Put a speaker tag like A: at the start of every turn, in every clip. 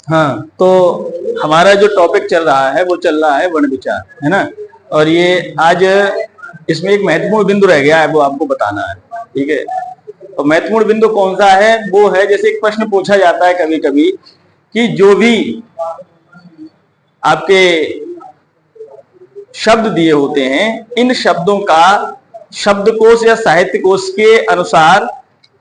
A: हाँ, तो हमारा जो टॉपिक चल रहा है वो चल रहा है वर्ण विचार, है ना। और ये आज इसमें एक महत्वपूर्ण बिंदु रह गया है, वो आपको बताना है, ठीक है। तो महत्वपूर्ण बिंदु कौन सा है? वो है, जैसे एक प्रश्न पूछा जाता है कभी कभी कि जो भी आपके शब्द दिए होते हैं, इन शब्दों का शब्दकोश या साहित्य कोश के अनुसार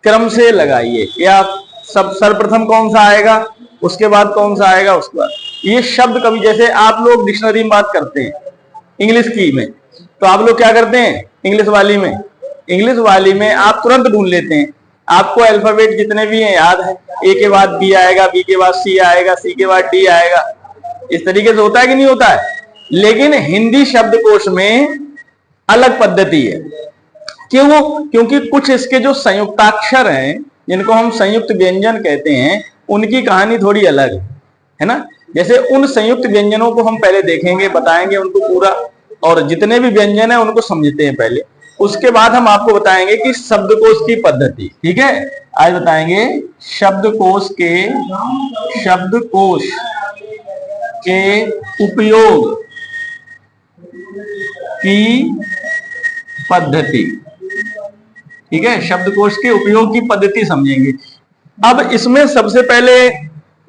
A: क्रम से लगाइए। या सब सर्वप्रथम कौन सा आएगा, उसके बाद कौन सा आएगा, उसके बाद ये शब्द कभी, जैसे आप लोग डिक्शनरी में बात करते हैं इंग्लिश की में, तो आप लोग क्या करते हैं इंग्लिश वाली में आप तुरंत ढूंढ लेते हैं। आपको अल्फाबेट जितने भी हैं याद है, ए के बाद बी आएगा, बी के बाद सी आएगा, सी के बाद डी आएगा। इस तरीके से होता है कि नहीं होता है? लेकिन हिंदी शब्दकोश में अलग पद्धति है। क्यों? क्योंकि कुछ इसके जो संयुक्ताक्षर हैं, जिनको हम संयुक्त व्यंजन कहते हैं, उनकी कहानी थोड़ी अलग है ना। जैसे उन संयुक्त व्यंजनों को हम पहले देखेंगे, बताएंगे उनको पूरा, और जितने भी व्यंजन है उनको समझते हैं पहले, उसके बाद हम आपको बताएंगे कि शब्दकोश की पद्धति। ठीक है, आज बताएंगे शब्दकोश के उपयोग की पद्धति। ठीक है, शब्दकोश के उपयोग की पद्धति समझेंगे। अब इसमें सबसे पहले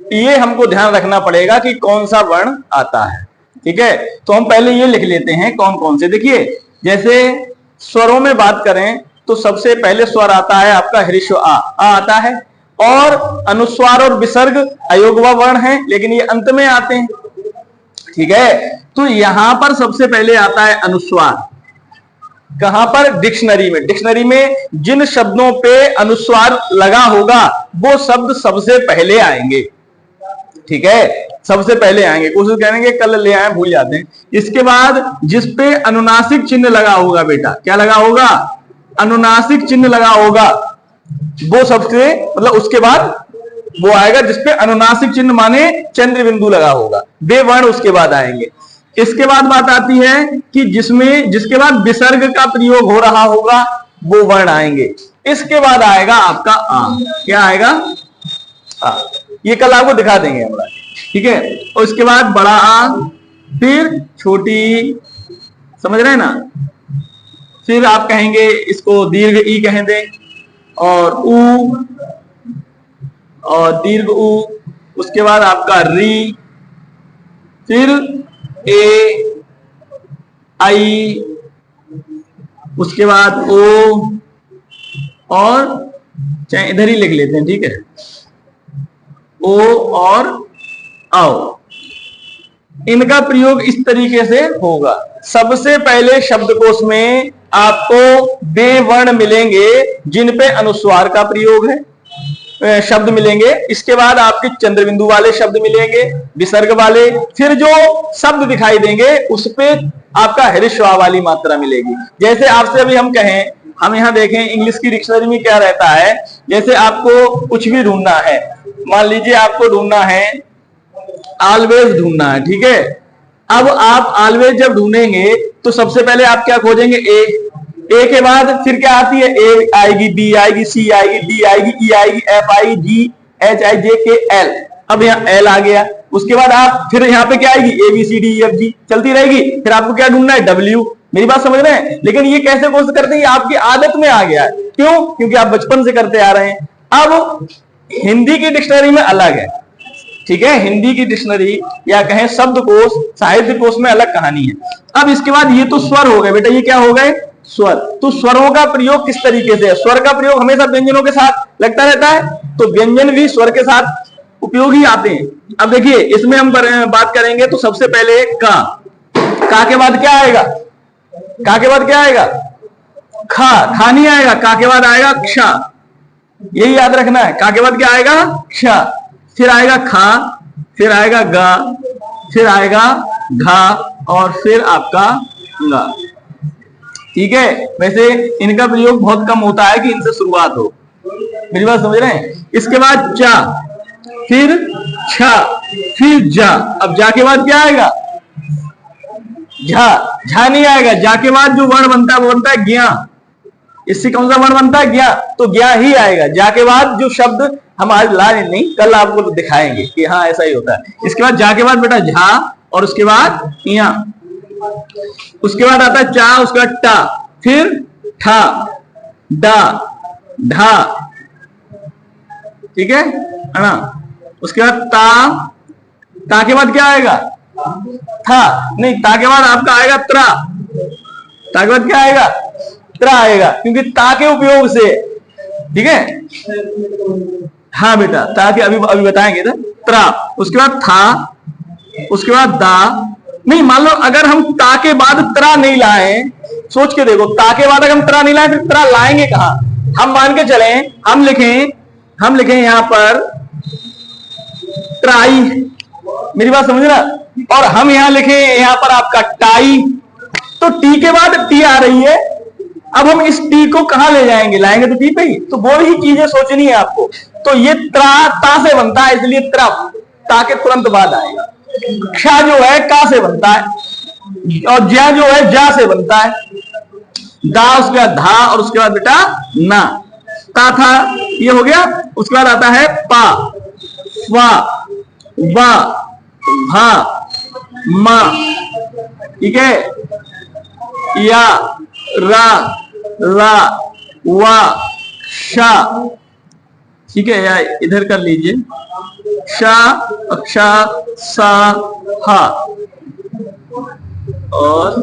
A: ये हमको ध्यान रखना पड़ेगा कि कौन सा वर्ण आता है। ठीक है, तो हम पहले ये लिख लेते हैं कौन कौन से। देखिए, जैसे स्वरों में बात करें तो सबसे पहले स्वर आता है आपका हृस्व आ आता है, और अनुस्वार और विसर्ग अयोगवा वर्ण है, लेकिन ये अंत में आते हैं। ठीक है, तो यहां पर सबसे पहले आता है अनुस्वार। कहां पर? डिक्शनरी में जिन शब्दों पे अनुस्वार लगा होगा वो शब्द सबसे पहले आएंगे। ठीक है, सबसे पहले आएंगे। कोशिश करेंगे कल ले आए, भूल जाते हैं। इसके बाद जिस पे अनुनासिक चिन्ह लगा होगा, बेटा क्या लगा होगा? अनुनासिक चिन्ह लगा होगा, वो सबसे मतलब उसके बाद वो आएगा जिसपे अनुनासिक चिन्ह माने चंद्र बिंदु लगा होगा, वे वर्ण उसके बाद आएंगे। इसके बाद बात आती है कि जिसके बाद विसर्ग का प्रयोग हो रहा होगा वो वर्ण आएंगे। इसके बाद आएगा आपका आ। क्या आएगा? आ। ये कल आपको दिखा देंगे हमरा। ठीक है, और इसके बाद बड़ा आ, फिर छोटी, समझ रहे हैं ना। फिर आप कहेंगे इसको दीर्घ ई कहें दे, और ऊ, और दीर्घ ऊ। उसके बाद आपका री, फिर ए आई, उसके बाद ओ, और चाहे इधर ही लिख लेते हैं। ठीक है, ओ और आओ। इनका प्रयोग इस तरीके से होगा। सबसे पहले शब्दकोश में आपको वे वर्ण मिलेंगे जिन पे अनुस्वार का प्रयोग है, शब्द मिलेंगे। इसके बाद आपके चंद्र बिंदु वाले शब्द मिलेंगे, विसर्ग वाले। फिर जो शब्द दिखाई देंगे उस पे आपका हृस्व आ वाली मात्रा मिलेगी। जैसे आपसे अभी हम कहें, हम यहाँ देखें इंग्लिश की डिक्शनरी में क्या रहता है। जैसे आपको कुछ भी ढूंढना है, मान लीजिए आपको ढूंढना है ऑलवेज ढूंढना है। ठीक है, अब आप ऑलवेज जब ढूंढेंगे तो सबसे पहले आप क्या खोजेंगे? ए के बाद फिर क्या आती है? ए आएगी, बी आएगी, सी आएगी, डी आएगी, ई आएगी, एफ आएगी, जी एच आई जे के एल। अब यहाँ एल आ गया। उसके बाद आप फिर यहाँ पे क्या आएगी? A B C D E F G चलती रहेगी। फिर आपको क्या ढूंढना है? डब्ल्यू। मेरी बात समझ रहे हैं? लेकिन ये कैसे कोशिश करते हैं? आपकी आदत में आ गया है। क्यों? क्योंकि आप बचपन से करते आ रहे हैं। अब हिंदी की डिक्शनरी में अलग है। ठीक है, हिंदी की डिक्शनरी या कहें शब्दकोश, साहित्य कोश में अलग कहानी है। अब इसके बाद ये तो स्वर हो गए बेटा, ये क्या हो गए? स्वर। तो स्वरों का प्रयोग किस तरीके से है? स्वर का प्रयोग हमेशा व्यंजनों के साथ लगता रहता है, तो व्यंजन भी स्वर के साथ उपयोग ही आते हैं। अब देखिए, इसमें हम बात करेंगे तो सबसे पहले का के बाद क्या आएगा? का के बाद क्या आएगा? खा नहीं आएगा। का के बाद आएगा क्ष। यही याद रखना है। का के बाद क्या आएगा? क्ष। फिर आएगा खा, फिर आएगा गा, फिर आएगा घा, और फिर आपका गा। ठीक है, वैसे इनका प्रयोग बहुत कम होता है कि इनसे शुरुआत हो। मेरी बात समझ रहे हैं? इसके बाद चा, फिर छा, फिर जा। अब जा के बाद क्या आएगा? झा। झा नहीं आएगा। जा के बाद जो वर्ण बनता है वो बनता है ज्ञा। इससे कौन सा वर्ण बनता है? ज्ञा। तो ज्ञा ही आएगा। जा के बाद जो शब्द हम आज ला नहीं, कल आपको तो दिखाएंगे कि हाँ ऐसा ही होता है। इसके बाद जा के बाद बेटा झा, और उसके बाद या, उसके बाद आता है चा, उसके बाद टा, फिर ठा, डा, ढा, ठीक है ना। उसके बाद ता, ता के बाद क्या आएगा? था। नहीं, ता के बाद आपका आएगा त्रा। ता के बाद क्या आएगा? त्रा आएगा, क्योंकि ता के उपयोग से, ठीक है। हाँ बेटा, ता के अभी बताएंगे ना। त्रा, उसके बाद था, उसके बाद दा। नहीं, मान लो अगर हम ता के बाद त्रा नहीं लाए, सोच के देखो, ता के बाद अगर हम त्रा नहीं लाए, फिर त्रा लाएंगे कहां? हम मान के चले, हम लिखें यहां पर ट्राई, मेरी बात समझ रहा, और हम यहां लिखें यहां पर आपका टाई, तो टी के बाद टी आ रही है। अब हम इस टी को कहां ले जाएंगे? लाएंगे तो टी पे ही। तो वो ही चीजें सोचनी है आपको। तो ये त्रा ता से बनता है, इसलिए त्रा ता के तुरंत बाद आएगा। क्ष जो है का से बनता है, और ज्या जो है जा से बनता है। दा, उसके बाद धा, और उसके बाद बेटा ना। ता था, ये हो गया। उसके बाद आता है पा, वा, वा, भा, मा, ठीक है, या, रा, ला, वा, शा, ठीक है। या इधर कर लीजिए, शा, अक्षा, सा, हा, और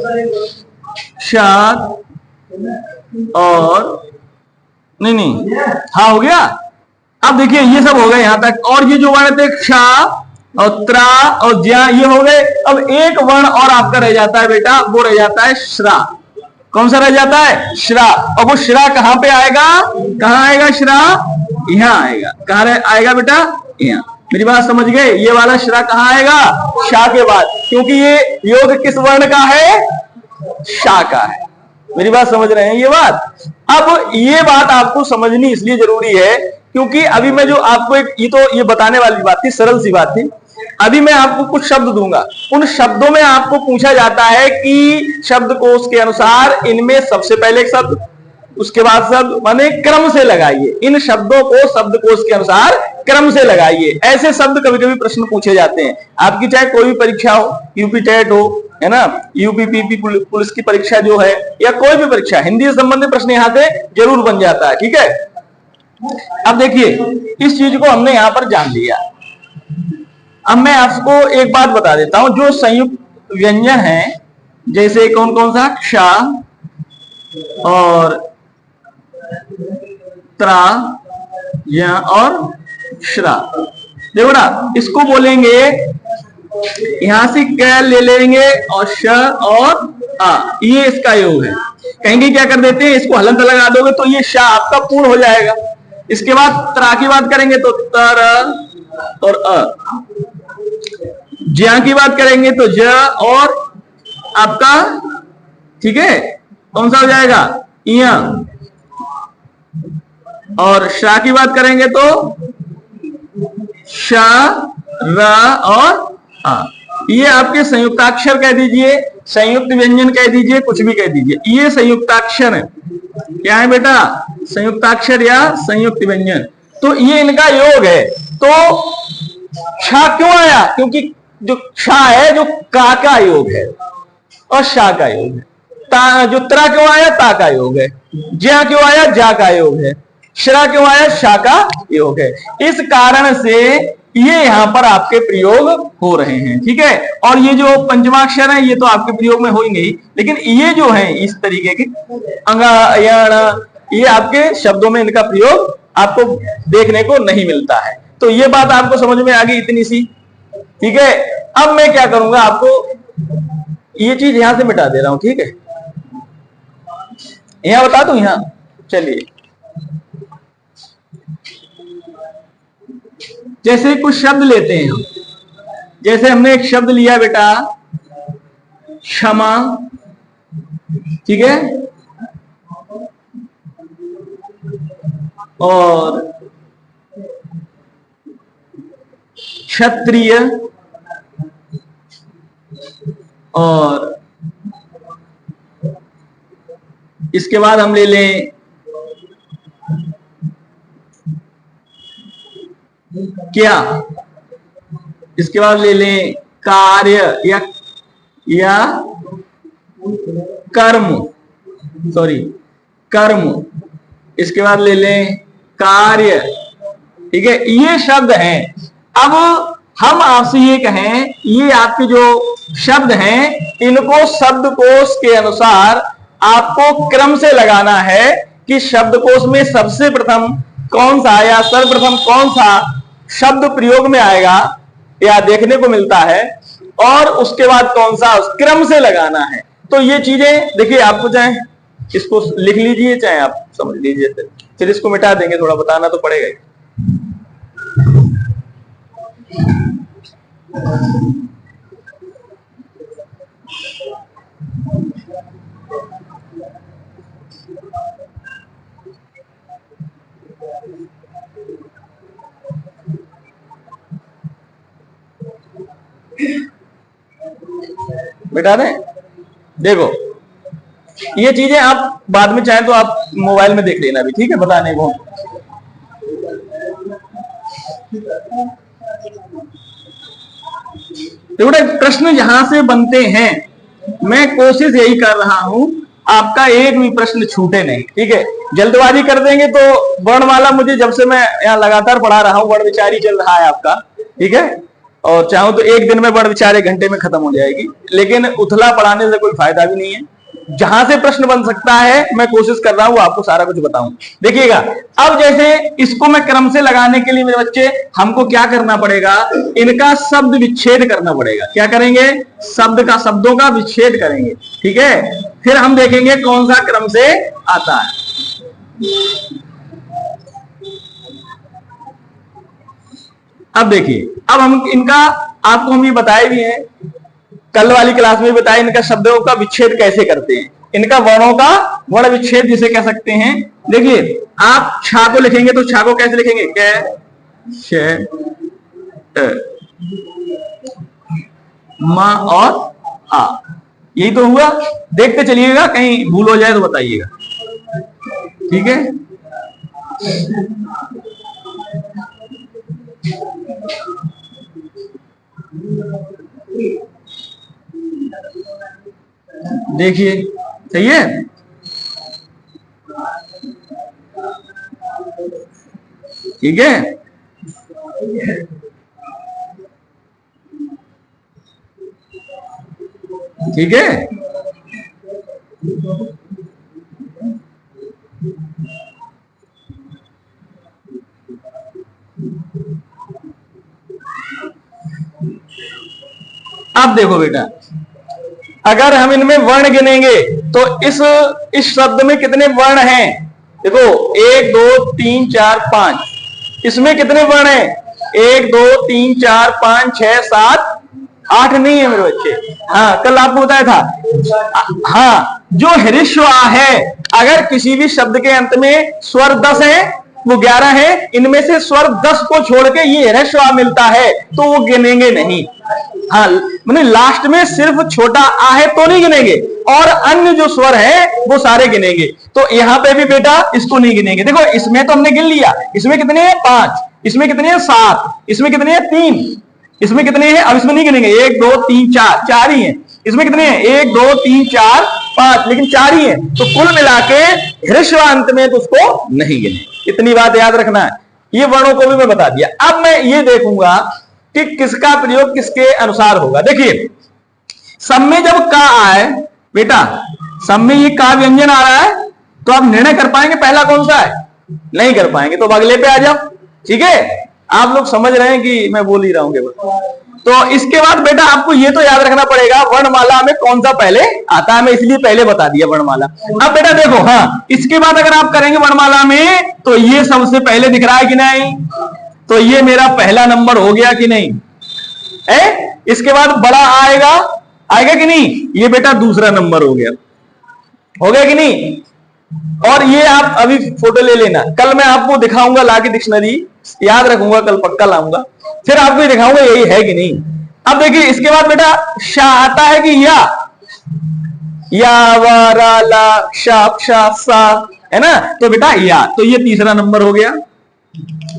A: शाद, और नहीं, हाँ हो गया। अब देखिए ये सब हो गए यहां तक, और ये जो वर्ण थे क्षा और त्रा और ज्या, ये हो गए। अब एक वर्ण और आपका रह जाता है बेटा, वो रह जाता है श्रा। कौन सा रह जाता है? श्रा। और वो श्रा कहां पे आएगा? कहां आएगा श्रा? यहां आएगा। कहां आएगा बेटा? यहां। मेरी बात समझ गए? ये वाला श्रा कहां आएगा? शा के बाद, क्योंकि ये योग किस वर्ण का है? शा का है। मेरी बात समझ रहे हैं ये बात? अब ये बात आपको समझनी इसलिए जरूरी है क्योंकि अभी मैं जो आपको ये बताने वाली बात थी, सरल सी बात थी। अभी मैं आपको कुछ शब्द दूंगा, उन शब्दों में आपको पूछा जाता है कि शब्दकोश के अनुसार इनमें सबसे पहले एक शब्द, उसके बाद शब्द, माने क्रम से लगाइए। इन शब्दों को शब्दकोश के अनुसार क्रम से लगाइए। ऐसे शब्द कभी कभी प्रश्न पूछे जाते हैं आपकी, चाहे कोई भी परीक्षा हो, यूपी टेट हो, है ना, यूपीपीपी पुलिस की परीक्षा जो है, या कोई भी परीक्षा, हिंदी से संबंधित प्रश्न यहां से जरूर बन जाता है, ठीक है। अब देखिए, इस चीज को हमने यहां पर जान लिया। अब मैं आपको एक बात बता देता हूं, जो संयुक्त व्यंजन है, जैसे कौन कौन सा? क्षा और त्रा, या और श्रा। देखो ना, इसको बोलेंगे, यहां से क ले लेंगे और श और आ, ये इसका योग है। कहेंगे क्या कर देते हैं, इसको हलंत लगा दोगे तो ये शा आपका पूर्ण हो जाएगा। इसके बाद त्रा की बात करेंगे तो तर और अ, ज्या की बात करेंगे तो ज और आपका, ठीक है, कौन सा हो जाएगा? इया। और शा की बात करेंगे तो शा, रा और आ। ये आपके संयुक्ताक्षर कह दीजिए, संयुक्त व्यंजन कह दीजिए, कुछ भी कह दीजिए, ये संयुक्ताक्षर है। क्या है बेटा? संयुक्ताक्षर या संयुक्त व्यंजन। तो ये इनका योग है। तो क्षा क्यों आया? क्योंकि जो क्षा है जो का योग है और शा का योग है। ता, जो त्रा क्यों आया? ता का योग है। ज्या क्यों आया? जा का योग है। श्रा क्यों आया? शा का योग है। इस कारण से ये यहां पर आपके प्रयोग हो रहे हैं, ठीक है। और ये जो पंचमाक्षर है ये तो आपके प्रयोग में होंगे ही, लेकिन ये जो है इस तरीके के अंगा, यण, ये आपके शब्दों में इनका प्रयोग आपको देखने को नहीं मिलता है। तो ये बात आपको समझ में आ गई इतनी सी, ठीक है। अब मैं क्या करूंगा, आपको ये चीज यहां से मिटा दे रहा हूं, ठीक है। यहां बता दूं, यहां चलिए, जैसे कुछ शब्द लेते हैं हम, जैसे हमने एक शब्द लिया बेटा क्षमा, ठीक है, और क्षत्रिय, और इसके बाद हम ले लें क्या, इसके बाद ले लें कार्य या कर्म, सॉरी कर्म, इसके बाद ले लें कार्य। ठीक है, ये शब्द हैं। अब हम आपसे ये कहें, ये आपके जो शब्द हैं इनको शब्दकोश के अनुसार आपको क्रम से लगाना है कि शब्दकोश में सबसे प्रथम कौन सा या सर्वप्रथम कौन सा शब्द प्रयोग में आएगा या देखने को मिलता है, और उसके बाद कौन सा उस क्रम से लगाना है। तो ये चीजें देखिए, आपको चाहे इसको लिख लीजिए चाहे आप समझ लीजिए, फिर इसको मिटा देंगे, थोड़ा बताना तो पड़ेगा ही। मिटा दें। देखो ये चीजें आप बाद में चाहें तो आप मोबाइल में देख लेना भी, ठीक है, बताने को। देखो प्रश्न यहां से बनते हैं, मैं कोशिश यही कर रहा हूं आपका एक भी प्रश्न छूटे नहीं। ठीक है, जल्दबाजी कर देंगे तो वर्णमाला, मुझे जब से मैं यहाँ लगातार पढ़ा रहा हूं, वर्ण विचारी चल रहा है आपका। ठीक है, और चाहूं तो एक दिन में वर्ण विचार 1 घंटे में खत्म हो जाएगी, लेकिन उथला पढ़ाने से कोई फायदा भी नहीं है। जहां से प्रश्न बन सकता है मैं कोशिश कर रहा हूं आपको सारा कुछ बताऊं। देखिएगा, अब जैसे इसको मैं क्रम से लगाने के लिए मेरे बच्चे हमको क्या करना पड़ेगा, इनका शब्द विच्छेद करना पड़ेगा। क्या करेंगे, शब्दों का विच्छेद करेंगे। ठीक है, फिर हम देखेंगे कौन सा क्रम से आता है। अब देखिए, अब हम इनका आपको हम ये बताए भी हैं, कल वाली क्लास में बताया इनका शब्दों का विच्छेद कैसे करते हैं, इनका वर्णों का वर्ण विच्छेद जिसे कह सकते हैं। देखिए, आप छा को लिखेंगे तो छा को कैसे लिखेंगे, कै श मा और आ, यही तो हुआ। देखते चलिएगा, कहीं भूल हो जाए तो बताइएगा। ठीक है, देखिए सही है। ठीक है, ठीक है, अब देखो बेटा, अगर हम इनमें वर्ण गिनेंगे तो इस शब्द में कितने वर्ण हैं, देखो 1 2 3 4 5, इसमें कितने वर्ण हैं, 1 2 3 4 5 6 7 8 नहीं है मेरे बच्चे। हाँ, कल आपको बताया था। हाँ, जो हृस्व आ है, अगर किसी भी शब्द के अंत में स्वर 10 है, वो 11 है, इनमें से स्वर 10 को छोड़ के ये हृस्व आ मिलता है तो वो गिनेंगे नहीं। हाँ, मैंने लास्ट में सिर्फ छोटा आ है तो नहीं गिनेंगे, और अन्य जो स्वर है वो सारे गिनेंगे। तो यहाँ पे भी बेटा इसको नहीं गिनेंगे। देखो, इसमें तो हमने गिन लिया, इसमें कितने हैं 5, इसमें कितने हैं 7, इसमें कितने हैं 3, इसमें कितने हैं, अब इसमें नहीं गिनेंगे, 1 2 3 4, 4 ही हैं। इसमें कितने हैं, 1 2 3 4 5, लेकिन 4 ही हैं। तो कुल मिला के हृस्व अंत में तो उसको नहीं गिने। इतनी बात याद रखना है। ये वर्णों को भी मैं बता दिया। अब मैं ये देखूंगा कि किसका प्रयोग किसके अनुसार होगा। देखिए, सब में जब का आए बेटा, सब में ये का व्यंजन आ रहा है तो आप निर्णय कर पाएंगे पहला कौन सा है, नहीं कर पाएंगे, तो अगले पे आ जाओ। ठीक है, आप लोग समझ रहे हैं कि मैं बोल ही रहा हूं केवल। तो इसके बाद बेटा आपको ये तो याद रखना पड़ेगा वर्णमाला में कौन सा पहले आता है, मैं इसलिए पहले बता दिया वर्णमाला। अब बेटा देखो, हाँ, इसके बाद अगर आप करेंगे वर्णमाला में तो ये सबसे पहले दिख रहा है कि नहीं, तो ये मेरा पहला नंबर हो गया कि नहीं है। इसके बाद बड़ा आएगा कि नहीं, ये बेटा दूसरा नंबर हो गया कि नहीं। और ये आप अभी फोटो ले लेना, कल मैं आपको दिखाऊंगा लाके डिक्शनरी, याद रखूंगा, कल पक्का लाऊंगा, फिर आपको ये दिखाऊंगा यही है कि नहीं। अब देखिए, इसके बाद बेटा शा आता है कि या वा रा ला शा सा, है ना, तो बेटा या, तो ये तीसरा नंबर हो गया।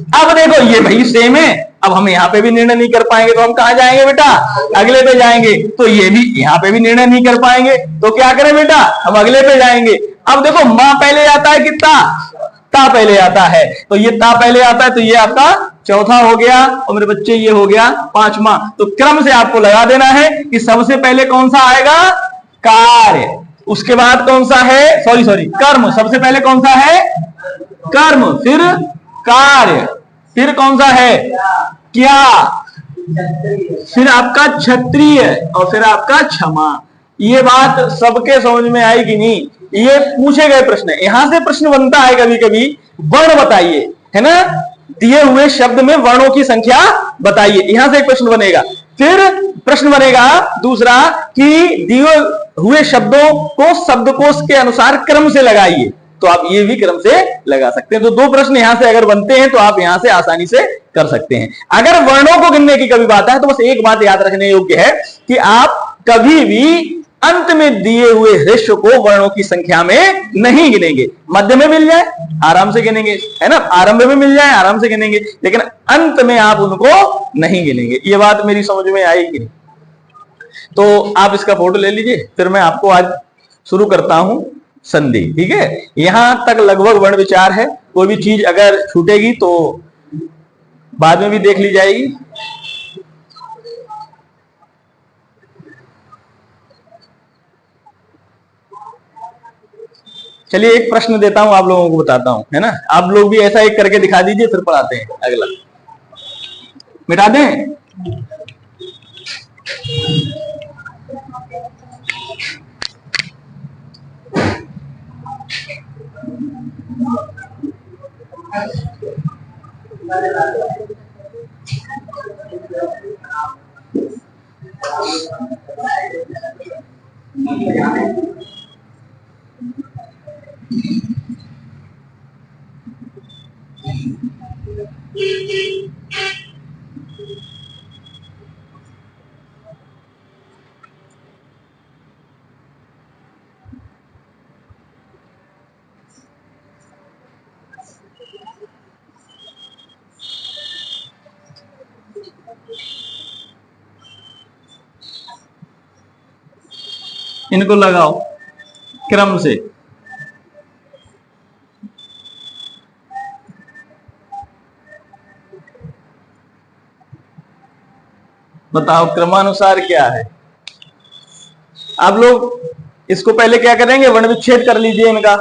A: अब देखो ये भाई सेम है, अब हम यहाँ पे भी निर्णय नहीं कर पाएंगे तो हम कहाँ जाएंगे बेटा, अगले पे जाएंगे। तो ये भी यहाँ पे भी निर्णय नहीं कर पाएंगे तो क्या करें बेटा, हम अगले पे जाएंगे। अब देखो माँ पहले आता है कितना, ता पहले आता है, तो ये ता पहले आता है, तो ये आपका चौथा हो गया और मेरे बच्चे ये हो गया पांचवा। तो क्रम से आपको लगा देना है कि सबसे पहले कौन सा आएगा, कार्य, उसके बाद कौन सा है, सॉरी कर्म, सबसे पहले कौन सा है कर्म, फिर कार्य, फिर कौन सा है क्या, फिर आपका क्षत्रिय और फिर आपका क्षमा। ये बात सबके समझ में आई कि नहीं, ये पूछे गए प्रश्न है, यहां से प्रश्न बनता है कभी कभी, वर्ण बताइए, है ना, दिए हुए शब्द में वर्णों की संख्या बताइए, यहां से एक प्रश्न बनेगा। फिर प्रश्न बनेगा दूसरा कि दिए हुए शब्दों को शब्दकोश के अनुसार क्रम से लगाइए, तो आप ये भी क्रम से लगा सकते हैं। तो दो प्रश्न यहां से अगर बनते हैं तो आप यहां से आसानी से कर सकते हैं। अगर वर्णों को गिनने की कभी बात है तो बस एक बात याद रखने योग्य है कि आप कभी भी अंत में दिए हुए ह्रस्व को वर्णों की संख्या में नहीं गिनेंगे। मध्य में मिल जाए आराम से गिनेंगे, है ना, आरंभ में मिल जाए आराम से गिनेंगे, लेकिन अंत में आप उनको नहीं गिनेंगे। ये बात मेरी समझ में आई कि नहीं? तो आप इसका फोटो ले लीजिए, फिर मैं आपको आज शुरू करता हूं संधि। ठीक है, यहां तक लगभग वर्ण विचार है, कोई भी चीज अगर छूटेगी तो बाद में भी देख ली जाएगी। चलिए एक प्रश्न देता हूं, आप लोगों को बताता हूं, है ना, आप लोग भी ऐसा एक करके दिखा दीजिए, फिर पढ़ाते हैं अगला। मिटा दें, इनको लगाओ क्रम से। बताओ क्रमानुसार क्या है। आप लोग इसको पहले क्या करेंगे, वर्ण विच्छेद कर लीजिए इनका।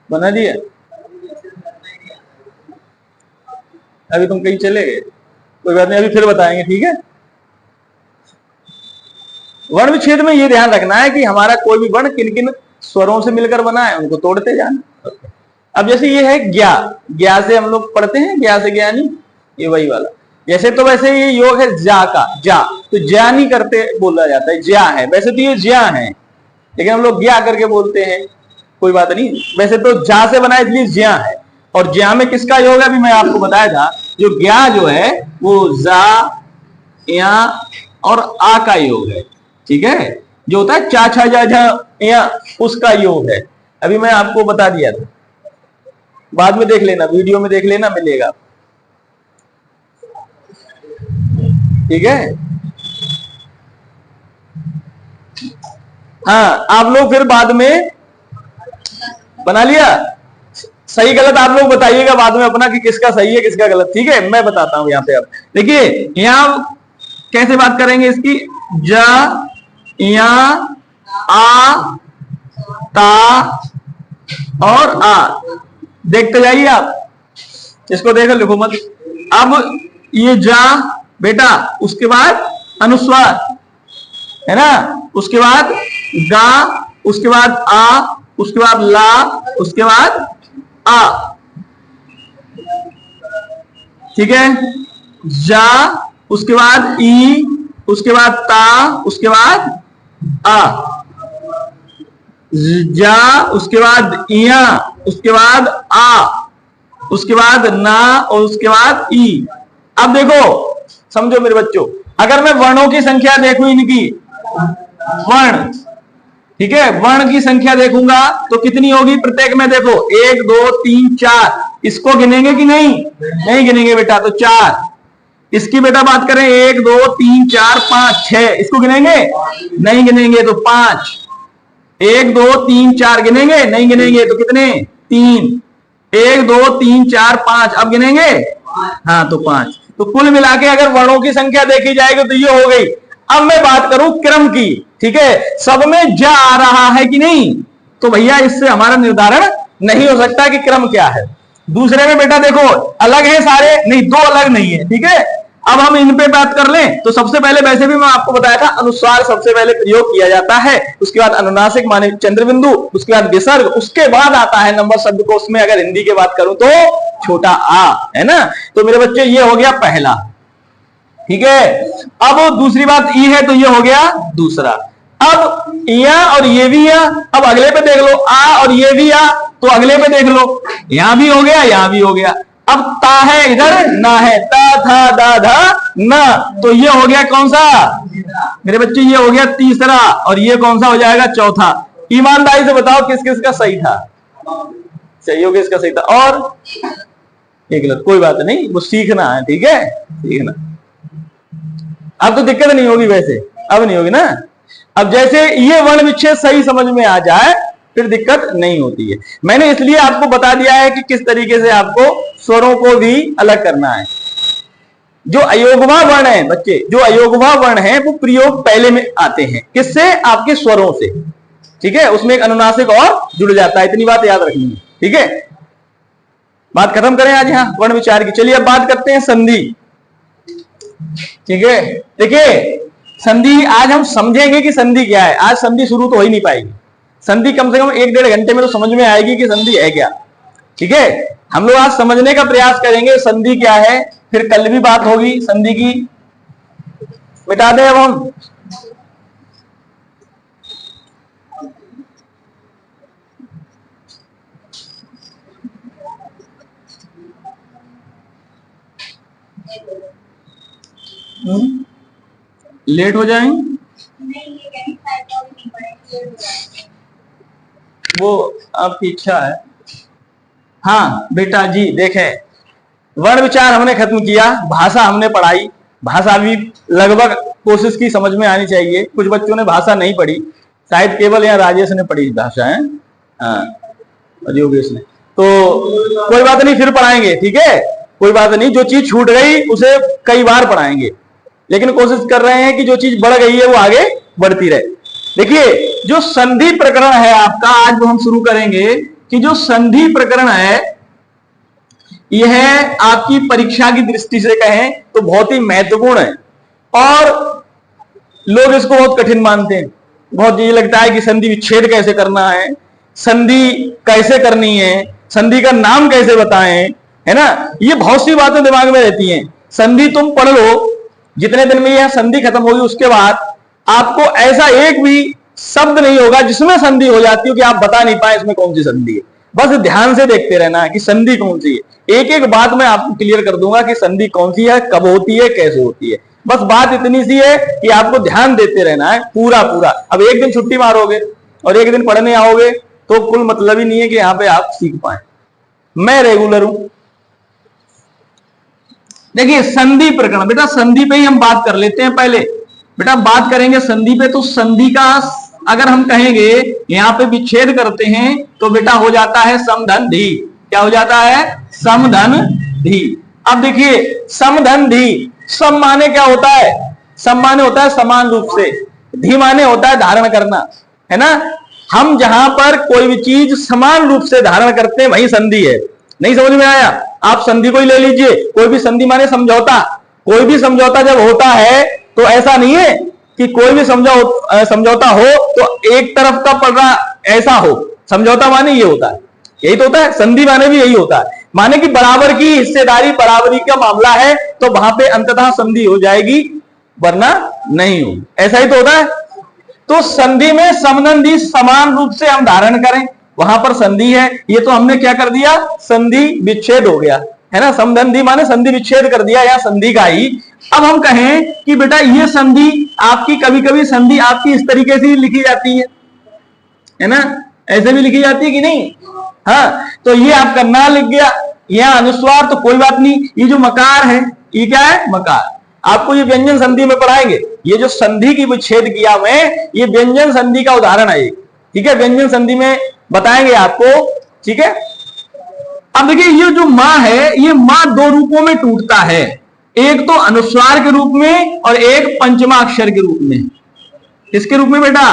A: बना दिया, अभी तुम कहीं चले गए, कोई बात नहीं, अभी फिर बताएंगे। ठीक है, वर्ण विच्छेद में ये ध्यान रखना है कि हमारा कोई भी वर्ण किन किन स्वरों से मिलकर बना है, उनको तोड़ते जाना। अब जैसे ये है ज्ञा, ज्ञा से हम लोग पढ़ते हैं, ज्ञा से ज्ञानी, ये वही वाला। जैसे तो वैसे ये योग है जा का, जा तो ज्ञानी करते बोला जाता है, ज्या है, वैसे तो ये ज्या है, लेकिन हम लोग ज्ञा करके बोलते हैं, कोई बात नहीं। वैसे तो जा से बना इसलिए ज्या है, और ज्या में किसका योग है अभी मैं आपको बताया था, जो ज्ञा जो है वो जा, या और आ का योग है। ठीक है, जो होता है चा छा जा झा या, उसका योग है, अभी मैं आपको बता दिया था, बाद में देख लेना, वीडियो में देख लेना, मिलेगा। ठीक है, हाँ आप लोग फिर बाद में बना लिया, सही गलत आप लोग बताइएगा बाद में अपना कि किसका सही है किसका गलत। ठीक है, मैं बताता हूं यहां पे। आप देखिए यहां कैसे बात करेंगे इसकी, जा, या, आ, ता और आ, देखते जाइए आप। इसको देखो, लिखो मत। अब ये जा बेटा, उसके बाद अनुस्वार है ना, उसके बाद गा, उसके बाद आ, उसके बाद ला, उसके बाद आ, ठीक है। जा, उसके बाद ई, उसके बाद ता, उसके बाद आ, जा, उसके बाद इया, उसके बाद आ, उसके बाद ना, और उसके बाद ई। अब देखो, समझो मेरे बच्चों, अगर मैं वर्णों की संख्या देखूं, इनकी वर्ण, ठीक है, वर्ण की संख्या देखूंगा तो कितनी होगी प्रत्येक में? देखो 1 2 3 4, इसको गिनेंगे कि नहीं? नहीं गिनेंगे बेटा, तो 4। इसकी बेटा बात करें 1 2 3 4 5 6, इसको गिनेंगे? नहीं गिनेंगे, तो 5। 1 2 3 4 गिनेंगे? नहीं गिनेंगे, तो कितने? 3। 1 2 3 4 5, अब गिनेंगे? हाँ, तो 5। तो कुल मिला के अगर वर्णों की संख्या देखी जाएगी तो ये हो गई। अब मैं बात करूं क्रम की, ठीक है, सब में जा आ रहा है कि नहीं? तो भैया इससे हमारा निर्धारण नहीं हो सकता कि क्रम क्या है। दूसरे में बेटा देखो, अलग है सारे? नहीं, 2 अलग नहीं है, ठीक है। अब हम इन पे बात कर लें तो सबसे पहले, वैसे भी मैं आपको बताया था, अनुस्वार सबसे पहले प्रयोग किया जाता है, उसके बाद अनुनासिक माने चंद्रबिंदु, उसके बाद विसर्ग, उसके बाद आता है नंबर शब्दकोश में अगर हिंदी की बात करूं तो छोटा आ, है ना। तो मेरे बच्चे ये हो गया पहला, ठीक है। अब दूसरी बात ई है, तो ये हो गया दूसरा। अब या और ये भी या, अब अगले पे देख लो, आ और ये भी आ, तो अगले पे देख लो, यहां भी हो गया, यहां भी हो गया। अब ता है इधर, ना है, ता था दा धा ना, तो ये हो गया कौन सा मेरे बच्चे? ये हो गया तीसरा, और ये कौन सा हो जाएगा? चौथा। ईमानदारी से बताओ किस किस का सही था? सही हो गया, इसका सही था, और एक गलत। कोई बात नहीं, वो सीखना है, ठीक है, सीखना। अब तो दिक्कत नहीं होगी, वैसे अब नहीं होगी ना। अब जैसे ये वर्ण विच्छेद सही समझ में आ जाए फिर दिक्कत नहीं होती है। मैंने इसलिए आपको बता दिया है कि किस तरीके से आपको स्वरों को भी अलग करना है। जो अयोगवा वर्ण है बच्चे, जो अयोगवा वर्ण है वो प्रयोग पहले में आते हैं, किससे? आपके स्वरों से, ठीक है। उसमें एक अनुनासिक और जुड़ जाता है, इतनी बात याद रखनी है, ठीक है। बात खत्म करें आज यहाँ वर्ण विचार की। चलिए अब बात करते हैं संधि, ठीक है। देखिए संधि आज हम समझेंगे कि संधि क्या है। आज संधि शुरू तो हो ही नहीं पाएगी, संधि कम से कम 1-1.5 घंटे में तो समझ में आएगी कि संधि है क्या, ठीक है। हम लोग आज समझने का प्रयास करेंगे संधि क्या है, फिर कल भी बात होगी संधि की। मिटा दें अब हम। लेट हो जाएंगे वो आपकी इच्छा है। हाँ बेटा जी, देखें वर्ण विचार हमने खत्म किया, भाषा हमने पढ़ाई। भाषा भी लगभग कोशिश की समझ में आनी चाहिए। कुछ बच्चों ने भाषा नहीं पढ़ी, शायद केवल या राजेश ने पढ़ी भाषा है, हाँ, और योगेश ने। तो कोई बात नहीं, फिर पढ़ाएंगे, ठीक है, कोई बात नहीं। जो चीज छूट गई उसे कई बार पढ़ाएंगे, लेकिन कोशिश कर रहे हैं कि जो चीज बढ़ गई है वो आगे बढ़ती रहे। देखिए जो संधि प्रकरण है आपका, आज वो हम शुरू करेंगे कि जो संधि प्रकरण है यह आपकी परीक्षा की दृष्टि से कहें तो बहुत ही महत्वपूर्ण है, और लोग इसको बहुत कठिन मानते हैं। बहुत ये लगता है कि संधि विच्छेद कैसे करना है, संधि कैसे करनी है, संधि का नाम कैसे बताएं, है ना। ये बहुत सी बातें दिमाग में रहती हैं। संधि तुम पढ़ लो, जितने दिन में यह संधि खत्म होगी उसके बाद आपको ऐसा एक भी शब्द नहीं होगा जिसमें संधि हो जाती हो कि आप बता नहीं पाए इसमें कौन सी संधि है। बस ध्यान से देखते रहना है कि संधि कौन सी है। एक एक बात मैं आपको क्लियर कर दूंगा कि संधि कौन सी है, कब होती है, कैसे होती है। बस बात इतनी सी है कि आपको ध्यान देते रहना है पूरा पूरा। अब एक दिन छुट्टी मारोगे और एक दिन पढ़ने आओगे तो कुल मतलब ही नहीं है कि यहां पे आप सीख पाए। मैं रेगुलर हूं। देखिए संधि प्रकरण, बेटा संधि पे ही हम बात कर लेते हैं। पहले बेटा बात करेंगे संधि पे, तो संधि का अगर हम कहेंगे यहां पे विच्छेद करते हैं तो बेटा हो जाता है समधन धी। क्या हो जाता है? समधन धी। अब देखिए समधन धी, सम माने क्या होता है? सम माने होता है समान रूप से, धी माने होता है धारण करना, है ना। हम जहां पर कोई भी चीज समान रूप से धारण करते हैं वही संधि है। नहीं समझ में आया? आप संधि को ही ले लीजिए, कोई भी संधि माने समझौता, कोई भी समझौता जब होता है तो ऐसा नहीं है कि कोई भी समझौता हो तो एक तरफ का पलड़ा ऐसा हो, समझौता माने ये होता है, यही तो होता है, संधि माने भी यही होता है, माने कि बराबर की हिस्सेदारी, बराबरी का मामला है तो वहां पे अंततः संधि हो जाएगी, वरना नहीं हो, ऐसा ही तो होता है। तो संधि में समनंदी समान रूप से हम धारण करें, वहां पर संधि है, ये तो हमने क्या कर दिया, संधि विच्छेद हो गया है ना, समनंदी माने संधि विच्छेद कर दिया या संधि का ही। अब हम कहें कि बेटा ये संधि आपकी, कभी कभी संधि आपकी इस तरीके से लिखी जाती है ना, ऐसे भी लिखी जाती है कि नहीं, हाँ, तो ये आपका ना लिख गया, यहाँ अनुस्वार तो कोई बात नहीं, ये जो मकार है ये क्या है, मकार, आपको ये व्यंजन संधि में पढ़ाएंगे, ये जो संधि की विच्छेद किया मैं, ये व्यंजन संधि का उदाहरण है, ठीक है, व्यंजन संधि में बताएंगे आपको, ठीक है। अब देखिए ये जो मां है, ये मां दो रूपों में टूटता है, एक तो अनुस्वार के रूप में और एक पंचमा अक्षर के रूप में। किसके रूप में बेटा,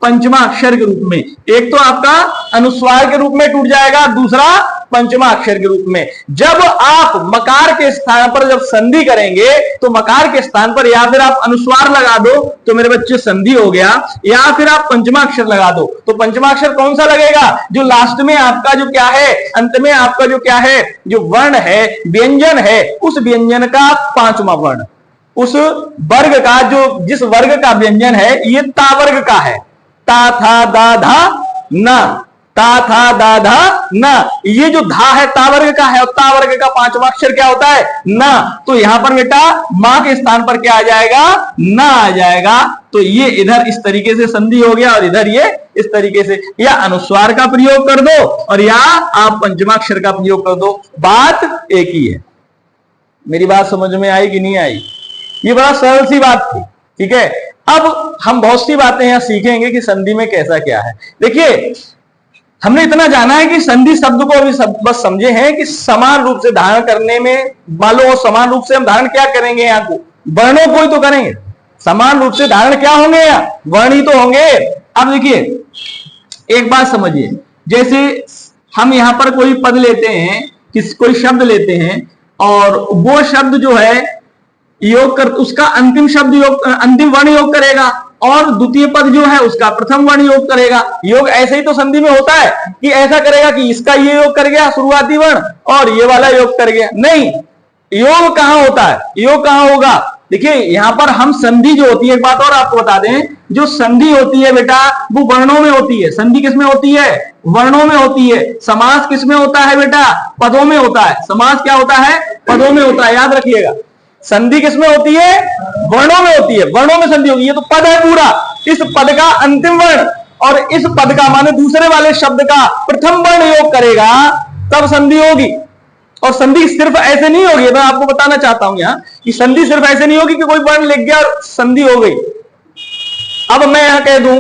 A: पंचमा अक्षर के रूप में। एक तो आपका अनुस्वार के रूप में टूट जाएगा, दूसरा पंचमा अक्षर के रूप में। जब आप मकार के स्थान पर जब संधि करेंगे तो मकार के स्थान पर या फिर आप अनुस्वार लगा दो तो मेरे बच्चे संधि हो गया, या फिर आप पंचमा अक्षर लगा दो तो पंचमा अक्षर कौन सा लगेगा, जो लास्ट में आपका जो क्या है, अंत में आपका जो क्या है, जो वर्ण है, व्यंजन है, उस व्यंजन का पांचवा वर्ण, उस वर्ग का, जो जिस वर्ग का व्यंजन है ये ता वर्ग का है, ता था दा धा ना, ता था दा धा ना, ये जो धा है ता वर्ग का है और ता वर्ग का पांचवा अक्षर क्या होता है, ना, तो यहां पर बेटा मां के स्थान पर क्या आ जाएगा, ना आ जाएगा। तो ये इधर इस तरीके से संधि हो गया और इधर ये इस तरीके से, या अनुस्वार का प्रयोग कर दो और या आप पंचमाक्षर का प्रयोग कर दो, बात एक ही है। मेरी बात समझ में आई कि नहीं आई, ये बड़ा सरल सी बात थी, ठीक है। अब हम बहुत सी बातें यहां सीखेंगे कि संधि में कैसा क्या है। देखिए हमने इतना जाना है कि संधि शब्द को अभी बस समझे हैं कि समान रूप से धारण करने में, मालो समान रूप से हम धारण क्या करेंगे, यहाँ को वर्णों को ही तो करेंगे, समान रूप से धारण क्या होंगे, यहाँ वर्ण ही तो होंगे। अब देखिए एक बात समझिए, जैसे हम यहाँ पर कोई पद लेते हैं, कोई शब्द लेते हैं और वो शब्द जो है योग कर, उसका अंतिम शब्द योग, अंतिम वर्ण योग करेगा और द्वितीय पद जो है उसका प्रथम वर्ण योग करेगा। योग ऐसे ही तो संधि में होता है कि ऐसा करेगा कि इसका ये योग कर गया शुरुआती वर्ण और ये वाला योग कर गया, नहीं, योग कहां होता है, योग कहां होगा। देखिए यहां पर हम संधि जो होती है, एक बात और आपको बता दें, जो संधि होती है बेटा वो वर्णों में होती है। संधि किसमें होती है, वर्णों में होती है। समास किसमें होता है बेटा, पदों में होता है। समास क्या होता है, पदों में होता है, याद रखिएगा। संधि किसमें होती है, वर्णों में होती है, वर्णों में संधि होगी। ये तो पद है पूरा, इस पद का अंतिम वर्ण और इस पद का माने दूसरे वाले शब्द का प्रथम वर्ण योग करेगा तब संधि होगी। और संधि सिर्फ ऐसे नहीं होगी, मैं आपको बताना चाहता हूं यहां कि संधि सिर्फ ऐसे नहीं होगी कि कोई वर्ण लिख गया और संधि हो गई। अब मैं यहां कह दूं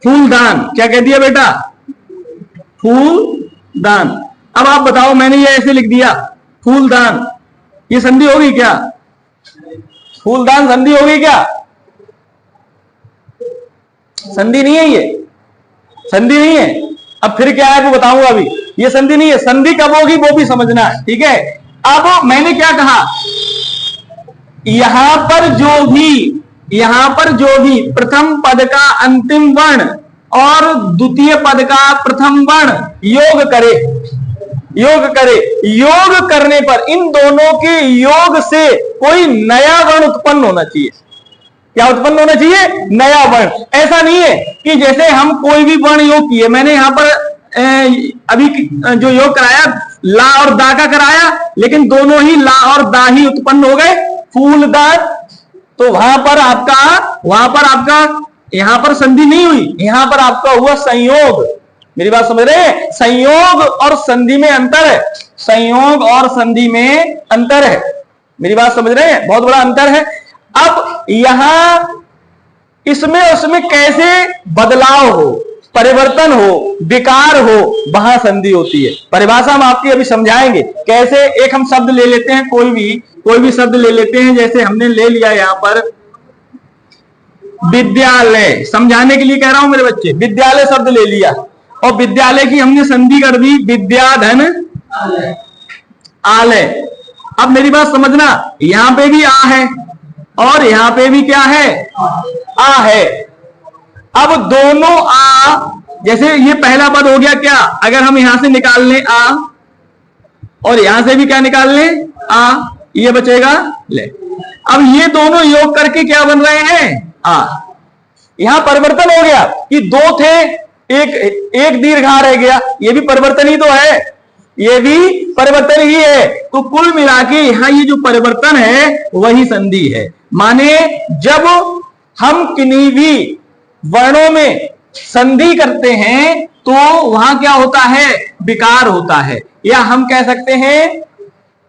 A: फूलदान, क्या कह दिया बेटा, फूलदान। अब आप बताओ, मैंने ये ऐसे लिख दिया फूलदान, ये संधि होगी क्या, फूलदान संधि होगी क्या, संधि नहीं है, ये संधि नहीं है। अब फिर क्या है वो बताऊंगा, अभी ये संधि नहीं है। संधि कब होगी वो भी समझना है, ठीक है। अब मैंने क्या कहा, यहां पर जो भी प्रथम पद का अंतिम वर्ण और द्वितीय पद का प्रथम वर्ण योग करे, योग करने पर इन दोनों के योग से कोई नया वर्ण उत्पन्न होना चाहिए। क्या उत्पन्न होना चाहिए, नया वर्ण। ऐसा नहीं है कि जैसे हम कोई भी वर्ण योग किए, मैंने यहां पर अभी जो योग कराया ला और दा का कराया, लेकिन दोनों ही ला और दा ही उत्पन्न हो गए, फूलदान। तो वहां पर आपका यहां पर संधि नहीं हुई, यहां पर आपका हुआ संयोग। मेरी बात समझ रहे हैं, संयोग और संधि में अंतर है, संयोग और संधि में अंतर है। मेरी बात समझ रहे हैं, बहुत बड़ा अंतर है। अब यहां इसमें उसमें कैसे बदलाव हो, परिवर्तन हो, विकार हो, वहां संधि होती है। परिभाषा हम आपकी अभी समझाएंगे कैसे। एक हम शब्द ले लेते हैं, कोई भी शब्द ले लेते हैं, जैसे हमने ले लिया यहां पर विद्यालय, समझाने के लिए कह रहा हूं मेरे बच्चे, विद्यालय शब्द ले लिया और विद्यालय की हमने संधि कर दी विद्या धन आलय। अब मेरी बात समझना, यहां पे भी आ है और यहां पे भी क्या है, आ है। अब दोनों आ, जैसे ये पहला पद हो गया क्या, अगर हम यहां से निकाल लें आ और यहां से भी क्या निकाल लें आ, ये बचेगा ले। अब ये दोनों योग करके क्या बन रहे हैं आ। यहां परिवर्तन हो गया कि दो थे, एक दीर्घ रह गया, ये भी परिवर्तन ही तो है, ये भी परिवर्तन ही है। तो कुल मिला के यहां ये जो परिवर्तन है वही संधि है। माने जब हम किन्हीं भी वर्णों में संधि करते हैं तो वहां क्या होता है, विकार होता है, या हम कह सकते हैं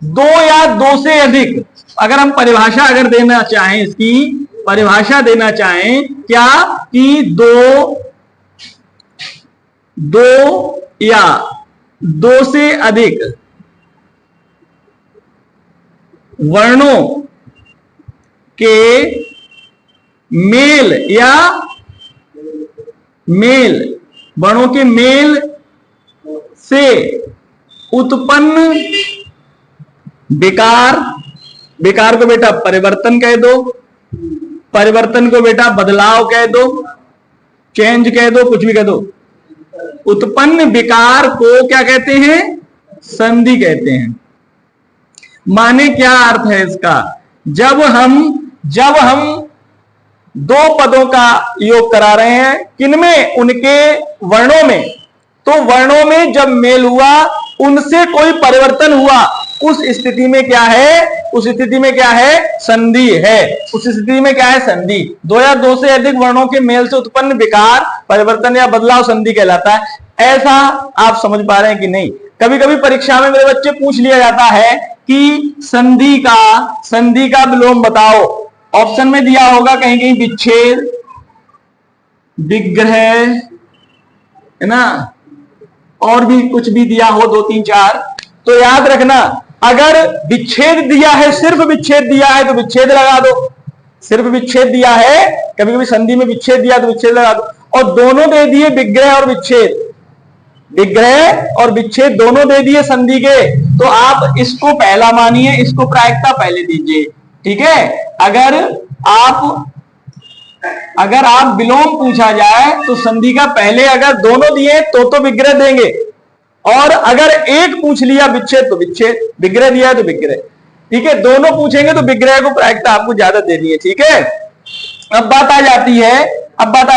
A: दो या दो से अधिक। अगर हम परिभाषा अगर देना चाहें, इसकी परिभाषा देना चाहें क्या, कि दो या दो से अधिक वर्णों के मेल या वर्णों के मेल से उत्पन्न विकार को बेटा परिवर्तन कह दो, परिवर्तन को बेटा बदलाव कह दो, चेंज कह दो, कुछ भी कह दो। उत्पन्न विकार को क्या कहते हैं, संधि कहते हैं। माने क्या अर्थ है इसका, जब हम दो पदों का योग करा रहे हैं, किनमें, उनके वर्णों में, तो वर्णों में जब मेल हुआ, उनसे कोई परिवर्तन हुआ, उस स्थिति में क्या है, संधि है। उस स्थिति में क्या है, संधि। दो या दो से अधिक वर्णों के मेल से उत्पन्न विकार, परिवर्तन या बदलाव संधि कहलाता है। ऐसा आप समझ पा रहे हैं कि नहीं। कभी कभी परीक्षा में मेरे बच्चे पूछ लिया जाता है कि संधि का विलोम बताओ। ऑप्शन में दिया होगा कहीं कहीं विच्छेद, विग्रह, है ना, और भी कुछ भी दिया हो, 2 3 4। तो याद रखना, अगर विच्छेद दिया है, सिर्फ विच्छेद दिया है तो विच्छेद लगा दो। सिर्फ विच्छेद दिया है, कभी कभी संधि में विच्छेद दिया तो विच्छेद लगा दो। और दोनों दे दिए विग्रह और विच्छेद दोनों दे दिए संधि के, तो आप इसको पहला मानिए, इसको प्रायिकता पहले दीजिए। ठीक है। अगर आप विलोम पूछा जाए तो संधि का पहले अगर दोनों दिए तो विग्रह देंगे, और अगर एक पूछ लिया विच्छेद तो विच्छेद, विग्रह दिया है तो विग्रह। ठीक है। दोनों पूछेंगे तो विग्रह को प्रायिकता आपको ज्यादा देनी है। ठीक है। अब बात आ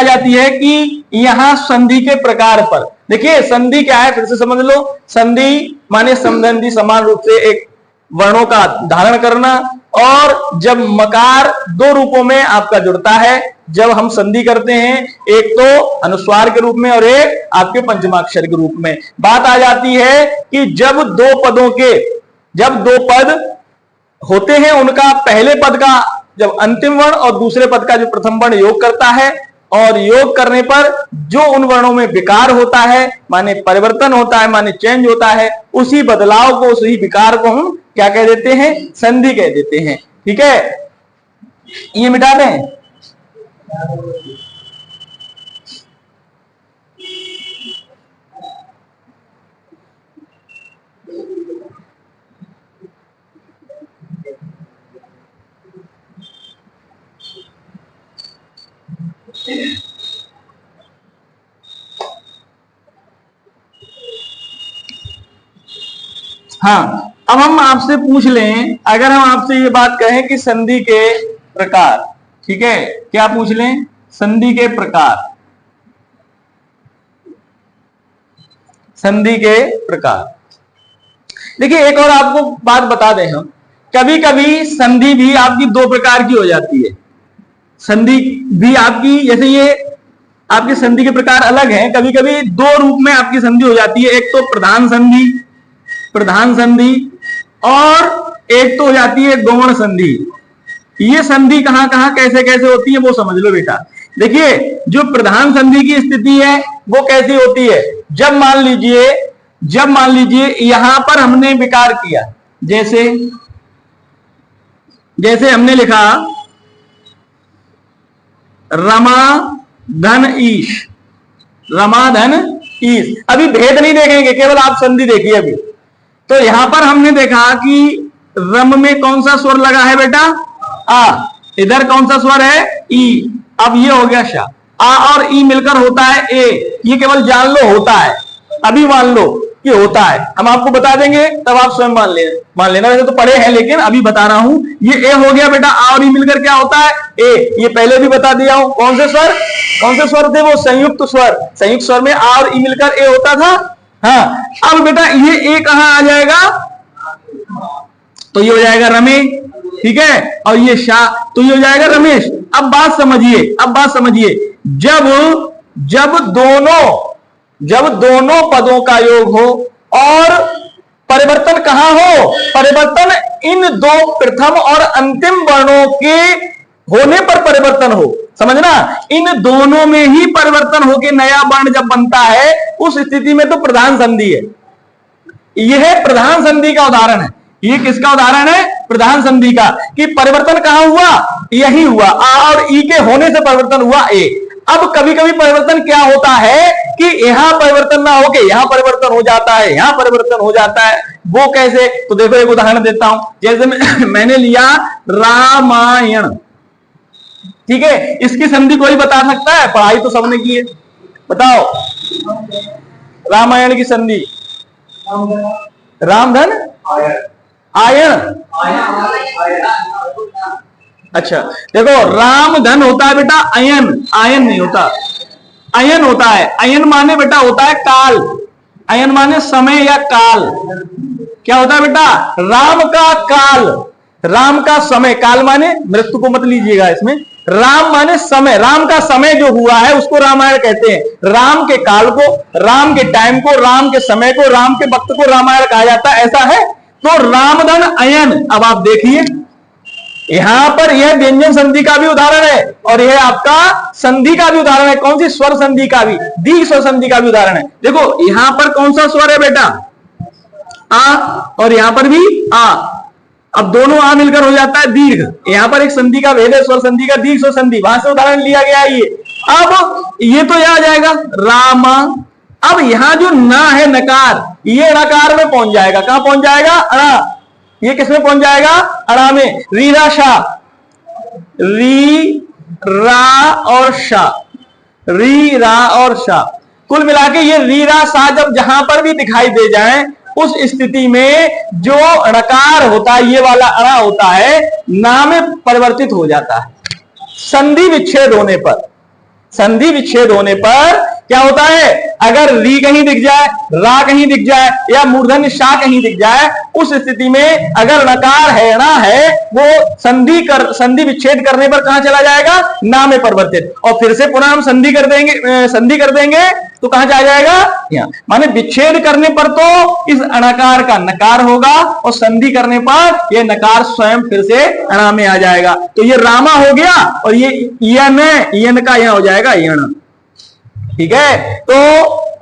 A: जाती है कि यहां संधि के प्रकार पर देखिए, संधि क्या है, फिर से समझ लो। संधि माने समधि, समान रूप से एक वर्णों का धारण करना, और जब मकार दो रूपों में आपका जुड़ता है, जब हम संधि करते हैं, एक तो अनुस्वार के रूप में और एक आपके पंचमाक्षर के रूप में। बात आ जाती है कि जब दो पद होते हैं, उनका पहले पद का जब अंतिम वर्ण और दूसरे पद का जो प्रथम वर्ण योग करता है, और योग करने पर जो उन वर्णों में विकार होता है, माने परिवर्तन होता है, माने चेंज होता है, उसी बदलाव को, उसी विकार को हम क्या कह देते हैं, संधि कह देते हैं। ठीक है। ये मिटा दें। हाँ, अब हम आपसे पूछ लें, अगर हम आपसे ये बात कहें कि संधि के प्रकार, ठीक है, क्या पूछ लें, संधि के प्रकार। संधि के प्रकार देखिए, एक और आपको बात बता दें हम, कभी कभी संधि भी आपकी दो प्रकार की हो जाती है। संधि भी आपकी, जैसे ये आपकी संधि के प्रकार अलग हैं, कभी कभी दो रूप में आपकी संधि हो जाती है। एक तो प्रधान संधि और एक तो हो जाती है गौण संधि। ये संधि कहां कहां कैसे कैसे होती है वो समझ लो बेटा। देखिए, जो प्रधान संधि की स्थिति है वो कैसी होती है, जब मान लीजिए यहां पर हमने विकार किया, जैसे हमने लिखा रमा धन ईश, रमा धन ईश। अभी भेद नहीं देखेंगे, केवल आप संधि देखिए अभी। तो यहां पर हमने देखा कि रम में कौन सा स्वर लगा है बेटा? आ। इधर कौन सा स्वर है? ई। अब ये हो गया शा। आ और ई मिलकर होता है ए। ये केवल जान लो होता है, अभी मान लो कि होता है, हम आपको बता देंगे तब आप स्वयं मान लेना। वैसे तो पढ़े हैं लेकिन अभी बता रहा हूं। ये ए हो गया बेटा, आ और ई मिलकर क्या होता है? ए। ये पहले भी बता दिया हूं। कौन से स्वर, कौन से स्वर थे वो? संयुक्त स्वर। संयुक्त स्वर में आ और ई मिलकर ए होता था। हाँ, अब बेटा ये ए कहां आ जाएगा? तो ये हो जाएगा रमे, ठीक है, और ये शाह, तो ये हो जाएगा रमेश। अब बात समझिए, अब बात समझिए, जब दोनों पदों का योग हो और परिवर्तन कहां हो? परिवर्तन इन दो प्रथम और अंतिम वर्णों के होने पर परिवर्तन हो, समझना, इन दोनों में ही परिवर्तन होके नया वर्ण जब बनता है, उस स्थिति में तो प्रधान संधि है। यह प्रधान संधि का उदाहरण है। ये किसका उदाहरण है? प्रधान संधि का, कि परिवर्तन कहां हुआ? यही हुआ, आ और ई के होने से परिवर्तन हुआ ए। अब कभी कभी परिवर्तन क्या होता है कि यहां परिवर्तन ना होके यहां परिवर्तन हो जाता है, यहां परिवर्तन हो जाता है। वो कैसे? तो देखो एक उदाहरण देता हूं। जैसे मैंने लिया रामायण, ठीक है, इसकी संधि कोई बता सकता है? पढ़ाई तो सबने की है, बताओ रामायण की संधि। रामधन आयन। अच्छा देखो, राम धन होता है बेटा अयन, आयन नहीं होता, अयन होता है। अयन माने बेटा होता है काल, अयन माने समय या काल। क्या होता है बेटा? राम का काल, राम का समय, काल माने मृत्यु को मत लीजिएगा इसमें, राम माने समय, राम का समय जो हुआ है उसको रामायण कहते हैं। राम के काल को, राम के टाइम को, राम के समय को, राम के वक्त को रामायण कहा जाता है, ऐसा है। तो रामधन अयन। अब आप देखिए यहां पर यह व्यंजन संधि का भी उदाहरण है और यह आपका संधि का भी उदाहरण है। कौन सी? स्वर संधि का भी, दीर्घ स्वर संधि का भी उदाहरण है। देखो यहां पर कौन सा स्वर है बेटा? आ, और यहां पर भी आ। अब दोनों आ मिलकर हो जाता है दीर्घ। यहां पर एक संधि का भेद है, स्वर संधि का, दीर्घ स्वर संधि, वहां से उदाहरण लिया गया है ये। अब ये तो यह आ जाएगा रामा। अब यहां जो ना है नकार, ये नकार में पहुंच जाएगा। कहां पहुंच जाएगा? अड़ा। ये किसमें पहुंच जाएगा? अड़ा में। रीरा शा, री रा और शा, री रा और शा, कुल मिला के ये री रा सा जब जहां पर भी दिखाई दे जाए, उस स्थिति में जो णकार होता है, ये वाला अड़ा होता है, ना में परिवर्तित हो जाता है। संधि विच्छेद होने पर, संधि विच्छेद होने पर क्या होता है? अगर री कहीं दिख जाए, रा कहीं दिख जाए या मूर्धन्य शा कहीं दिख जाए, उस स्थिति में अगर नकार है, ना है, वो संधि विच्छेद करने पर कहां चला जाएगा? ना में परिवर्तित। और फिर से पुनः हम संधि कर देंगे तो कहां जा जाएगा? यहाँ। माने विच्छेद करने पर तो इस अणकार का नकार होगा और संधि करने पर यह नकार स्वयं फिर से अणा में आ जाएगा। तो ये रामा हो गया और ये यन का यहां हो जाएगा यण। ठीक है, तो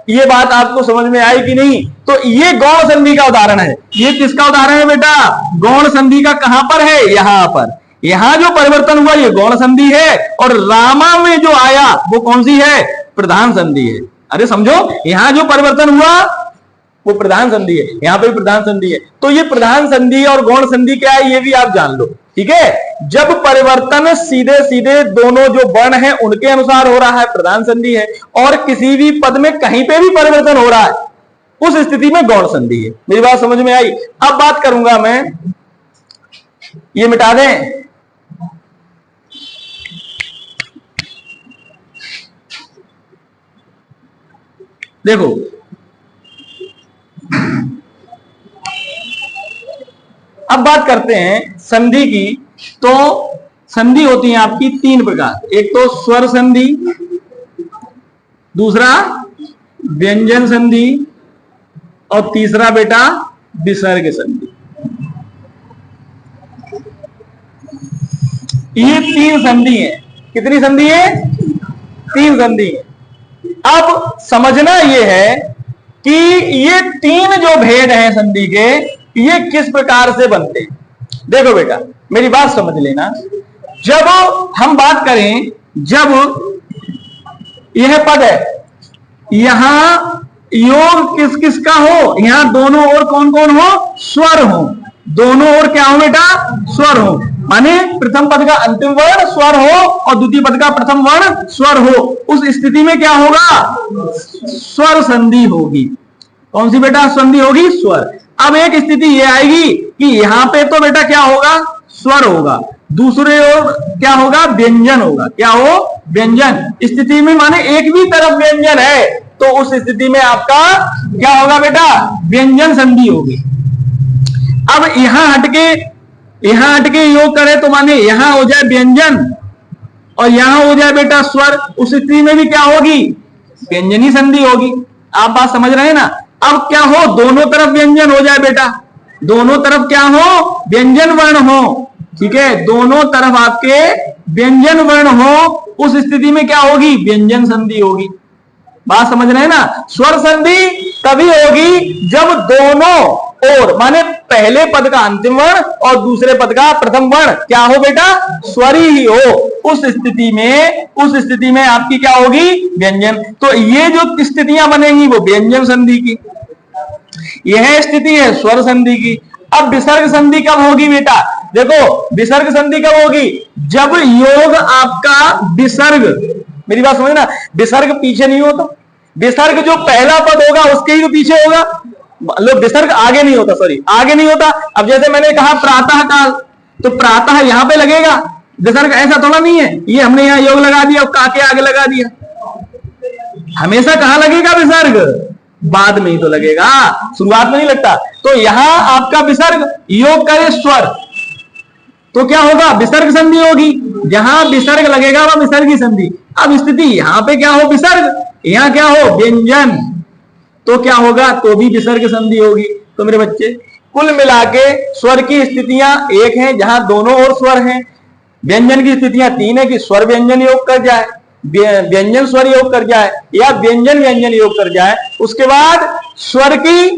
A: ये बात आपको समझ में आई कि नहीं? तो ये गौण संधि का उदाहरण है। ये किसका उदाहरण है बेटा? गौण संधि का। कहां पर है? यहां पर। यहां जो परिवर्तन हुआ ये गौण संधि है और रामा में जो आया वो कौन सी है? प्रधान संधि है। अरे समझो, यहां जो परिवर्तन हुआ वो प्रधान संधि है, यहां पे भी प्रधान संधि है। तो ये प्रधान संधि और गौण संधि क्या है ये भी आप जान लो। ठीक है, जब परिवर्तन सीधे सीधे दोनों जो वर्ण हैं उनके अनुसार हो रहा है, प्रधान संधि है, और किसी भी पद में कहीं पे भी परिवर्तन हो रहा है, उस स्थिति में गौण संधि है। मेरी बात समझ में आई? अब बात करूंगा मैं, ये मिटा दें, देखो अब बात करते हैं संधि की। तो संधि होती है आपकी तीन प्रकार, एक तो स्वर संधि, दूसरा व्यंजन संधि और तीसरा बेटा विसर्ग संधि। ये तीन संधि है। कितनी संधि है? तीन संधि है। अब समझना यह है कि ये तीन जो भेद हैं संधि के, ये किस प्रकार से बनते हैं। देखो बेटा मेरी बात समझ लेना, जब हम बात करें जब यह पद है, यहां योग किस किस का हो, यहां दोनों ओर कौन कौन हो, स्वर हो, दोनों ओर क्या हो बेटा, स्वर हो, माने प्रथम पद का अंतिम वर्ण स्वर हो और द्वितीय पद का प्रथम वर्ण स्वर हो, उस स्थिति में क्या होगा, स्वर संधि होगी। कौन सी बेटा संधि होगी, स्वर। अब एक स्थिति ये आएगी कि यहां पे तो बेटा क्या होगा, स्वर होगा, दूसरे ओर क्या होगा, व्यंजन होगा, क्या हो, व्यंजन। स्थिति में माने एक भी तरफ व्यंजन है तो उस स्थिति में आपका क्या होगा बेटा, व्यंजन संधि होगी। अब यहां हटके योग करें तो माने यहां हो जाए व्यंजन और यहां हो जाए बेटा स्वर, उस स्थिति में भी क्या होगी, व्यंजनी संधि होगी। आप बात समझ रहे हैं ना। अब क्या हो, दोनों तरफ व्यंजन हो जाए बेटा, दोनों तरफ क्या हो, व्यंजन वर्ण हो, ठीक है, दोनों तरफ आपके व्यंजन वर्ण हो, उस स्थिति में क्या होगी, व्यंजन संधि होगी। बात समझ रहे हैं ना। स्वर संधि तभी होगी जब दोनों ओर माने पहले पद का अंतिम वर्ण और दूसरे पद का प्रथम वर्ण क्या हो बेटा, स्वरी ही हो, उस स्थिति में आपकी क्या होगी, व्यंजन। तो ये जो स्थितियां बनेंगी वो व्यंजन संधि की, यह स्थिति है स्वर संधि की। अब विसर्ग संधि कब होगी बेटा, देखो विसर्ग संधि कब होगी, जब योग आपका विसर्ग, मेरी बात समझना, विसर्ग पीछे नहीं होता, विसर्ग जो पहला पद होगा उसके ही तो पीछे होगा, लो विसर्ग आगे नहीं होता, सॉरी आगे नहीं होता। अब जैसे मैंने कहा प्रातः काल, तो प्रातः यहां पे लगेगा, विसर्ग ऐसा थोड़ा नहीं है, ये हमने यहां योग लगा दिया और का के आगे लगा दिया, हमेशा कहां लगेगा विसर्ग, बाद में ही तो लगेगा, शुरुआत में नहीं लगता। तो यहां आपका विसर्ग योग करे स्वर, तो क्या होगा, विसर्ग संधि होगी, जहां विसर्ग लगेगा वह विसर्गी संधि। अब स्थिति यहां पे क्या हो, विसर्ग, यहां क्या हो, व्यंजन, तो क्या होगा, तो भी विसर्ग संधि होगी। तो मेरे बच्चे कुल मिला के स्वर की स्थितियां एक हैं जहां दोनों ओर स्वर हैं, व्यंजन की स्थितियां तीन है कि स्वर व्यंजन योग कर जाए, व्यंजन स्वर योग कर जाए या व्यंजन व्यंजन योग कर जाए। उसके बाद स्वर की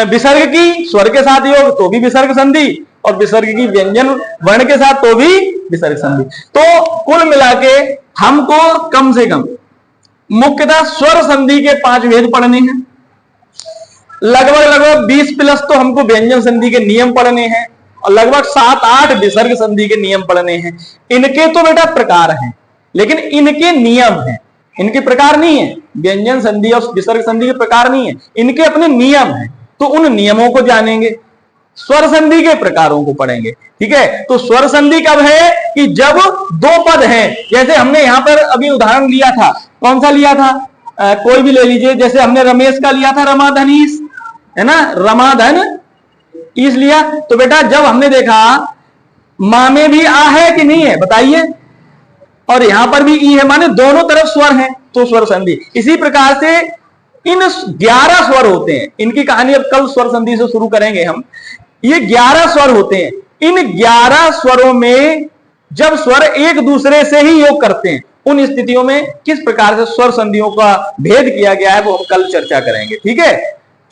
A: विसर्ग की स्वर के साथ योग तो भी विसर्ग संधि, और विसर्ग की व्यंजन वर्ण के साथ तो भी विसर्ग संधि। तो कुल मिला के हमको कम से कम मुख्यतः स्वर संधि के 5 भेद पढ़ने हैं, लगभग 20 प्लस तो हमको व्यंजन संधि के नियम पढ़ने हैं और लगभग 7-8 विसर्ग संधि के नियम पढ़ने हैं। इनके तो बेटा प्रकार हैं लेकिन इनके नियम हैं, इनके प्रकार नहीं है, व्यंजन संधि और विसर्ग संधि के प्रकार नहीं है, इनके अपने नियम हैं। तो उन नियमों को जानेंगे, स्वर संधि के प्रकारों को पढ़ेंगे, ठीक है। तो स्वर संधि कब है कि जब दो पद हैं, जैसे हमने यहां पर अभी उदाहरण लिया था, कौन सा लिया था, कोई भी ले लीजिए, जैसे हमने रमेश का लिया था, रमाधनीश है ना, रमाधन ईस लिया। तो बेटा जब हमने देखा मां में भी आ है कि नहीं है बताइए, और यहां पर भी ई है, माने दोनों तरफ स्वर हैं, तो स्वर संधि। इसी प्रकार से इन 11 स्वर होते हैं, इनकी कहानी अब कल स्वर संधि से शुरू करेंगे हम। ये 11 स्वर होते हैं, इन 11 स्वरों में जब स्वर एक दूसरे से ही योग करते हैं, उन स्थितियों में किस प्रकार से स्वर संधियों का भेद किया गया है वो हम कल चर्चा करेंगे, ठीक है।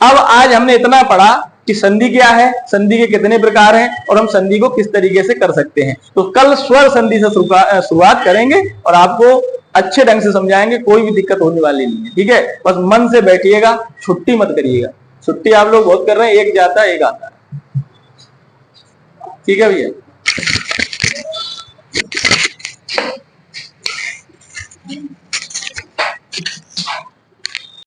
A: अब आज हमने इतना पढ़ा कि संधि क्या है, संधि के कितने प्रकार हैं और हम संधि को किस तरीके से कर सकते हैं। तो कल स्वर संधि से शुरुआत करेंगे और आपको अच्छे ढंग से समझाएंगे, कोई भी दिक्कत होने वाली नहीं है, ठीक है। बस मन से बैठिएगा, छुट्टी मत करिएगा, छुट्टी आप लोग बहुत कर रहे हैं, एक जाता है एक आता है, ठीक है भैया।